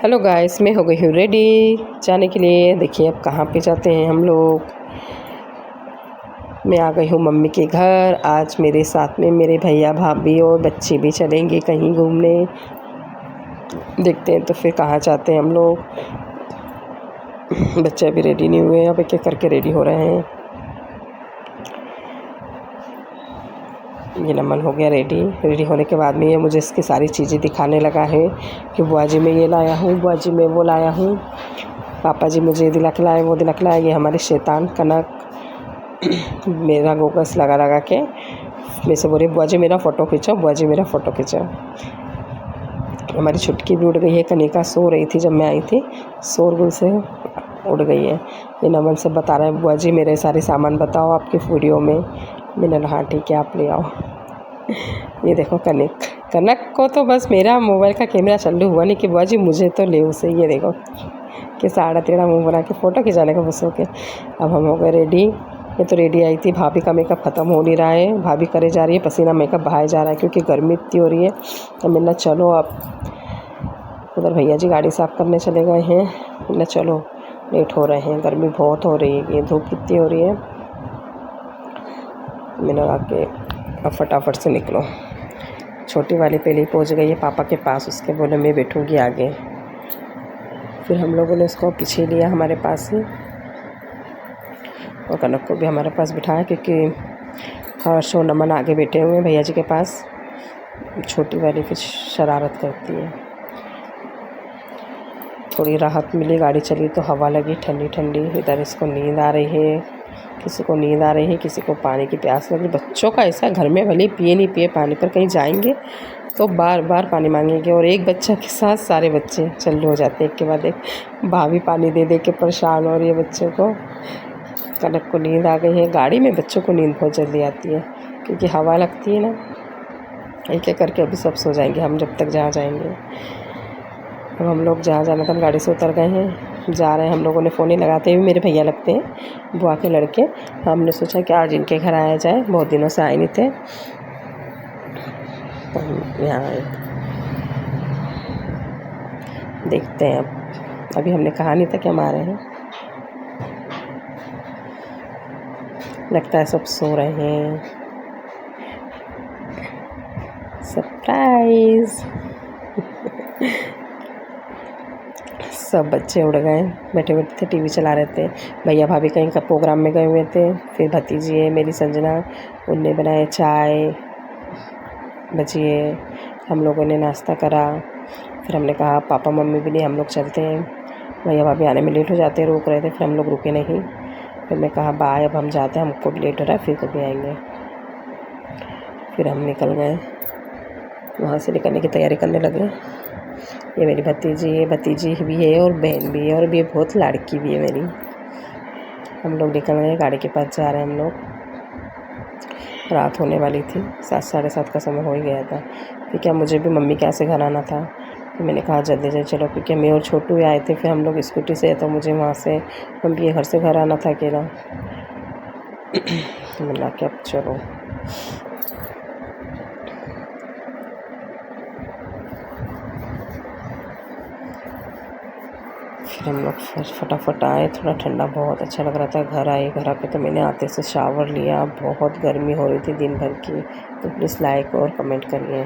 Hello guys, मैं हो गई हूँ रेडी जाने के लिए। देखिए अब कहाँ पे जाते हैं हम लोग। मैं आ गई हूँ मम्मी के घर। आज मेरे साथ में मेरे भैया भाभी और बच्चे भी चलेंगे कहीं घूमने। देखते हैं तो फिर कहाँ जाते हैं हम लोग। बच्चे अभी रेडी नहीं हुए, अब एक एक करके रेडी हो रहे हैं। ये नमन हो गया रेडी होने के बाद में ये मुझे इसकी सारी चीज़ें दिखाने लगा है कि बुआ जी मैं ये लाया हूँ, बुआ जी मैं वो लाया हूँ, पापा जी मुझे ये दिला के लाए, वो दिला के लाए। ये हमारे शैतान कनक मेरा गोगस लगा के मेरे से बोले बुआ जी मेरा फ़ोटो खींचो, बुआ जी मेरा फ़ोटो खींचो। हमारी छुटकी भी उड़ गई है। कनिका सो रही थी जब मैं आई थी, शोरगुल से उड़ गई है। ये नमन से बता रहा है बुआ जी मेरे सारे सामान बताओ आपकी वीडियो में। मैंने कहा हाँ ठीक है आप ले आओ। ये देखो कनक को तो बस मेरा मोबाइल का कैमरा चालू हुआ नहीं कि बुआ जी मुझे तो ले उसे। ये देखो कि साड़ा टेढ़ा मुँह बना के फ़ोटो खिंचाने का बस हो के। अब हम हो गए रेडी। ये तो रेडी आई थी। भाभी का मेकअप ख़त्म हो नहीं रहा है, भाभी करे जा रही है, पसीना मेकअप बहाए जा रहा है क्योंकि गर्मी इतनी हो रही है। तो मैंने चलो अब उधर भैया जी गाड़ी साफ़ करने चले गए हैं। मैंने चलो लेट हो रहे हैं, गर्मी बहुत हो रही है, ये धूप कितनी हो रही है। मैंने आके अब फटाफट से निकलो। छोटी वाली पहले ही पहुंच गई है पापा के पास, उसके बोले मैं बैठूंगी आगे। फिर हम लोगों ने उसको पीछे लिया हमारे पास ही, और कनक को भी हमारे पास बिठाया क्योंकि हर्ष और नमन आगे बैठे हुए हैं भैया जी के पास। छोटी वाली फिर शरारत करती है। थोड़ी राहत मिली, गाड़ी चली तो हवा लगी ठंडी ठंडी। इधर इसको नींद आ रही है, किसी को नींद आ रही है, किसी को पानी की प्यास लगी। बच्चों का ऐसा घर में भले पिए नहीं पिए पानी, पर कहीं जाएंगे तो बार बार पानी मांगेंगे। और एक बच्चा के साथ सारे बच्चे चालू हो जाते हैं एक के बाद एक। भाभी पानी दे दे के परेशान हो रही है बच्चों को। कनक को नींद आ गई है। गाड़ी में बच्चों को नींद बहुत जल्दी आती है क्योंकि हवा लगती है ना। एक एक करके अभी सब सो जाएंगे हम जब तक जहाँ जाएंगे। अब हम लोग जहाँ जाना था हम गाड़ी से उतर गए हैं, जा रहे हैं। हम लोगों ने फ़ोन ही लगाते हुए, मेरे भैया लगते हैं बुआ के लड़के। हमने सोचा कि आज इनके घर आया जाए, बहुत दिनों से आए नहीं थे तो हम यहाँ आए। देखते हैं अब, अभी हमने कहा नहीं था कि हम आ रहे हैं। लगता है सब सो रहे हैं। सरप्राइज़। सब बच्चे उड़ गए, बैठे बैठे थे टीवी चला रहे थे। भैया भाभी कहीं का प्रोग्राम में गए हुए थे। फिर भतीजी है मेरी संजना, उनने बनाए चाय भजिए, हम लोगों ने नाश्ता करा। फिर हमने कहा पापा मम्मी भी नहीं, हम लोग चलते हैं। भैया भाभी आने में लेट हो जाते, रोक रहे थे, फिर हम लोग रुके नहीं। फिर मैं कहा बाय अब हम जाते हैं, हमको भी लेट हो रहा है, फिर कभी आएंगे। फिर हम निकल गए, वहाँ से निकलने की तैयारी करने लगे। ये मेरी भतीजी भी है और बहन भी है, और भी बहुत लाड़की भी है मेरी। हम लोग निकल गए, गाड़ी के पास जा रहे हैं हम लोग। रात होने वाली थी, 7 साढ़े 7 का समय हो ही गया था। फिर क्या मुझे भी मम्मी के यहाँ से घर आना था, तो मैंने कहा जल्दी से चलो, क्योंकि मैं और छोटू ही आए थे। फिर हम लोग स्कूटी से, तो मुझे वहाँ से मम्मी के घर से घर आना था अकेला। मिला के अब चलो। फिर हम लोग फटाफट आए, थोड़ा ठंडा बहुत अच्छा लग रहा था। घर आए, घर आके तो मैंने आते से शावर लिया। बहुत गर्मी हो रही थी दिन भर की। तो प्लीज़ लाइक और कमेंट करिए।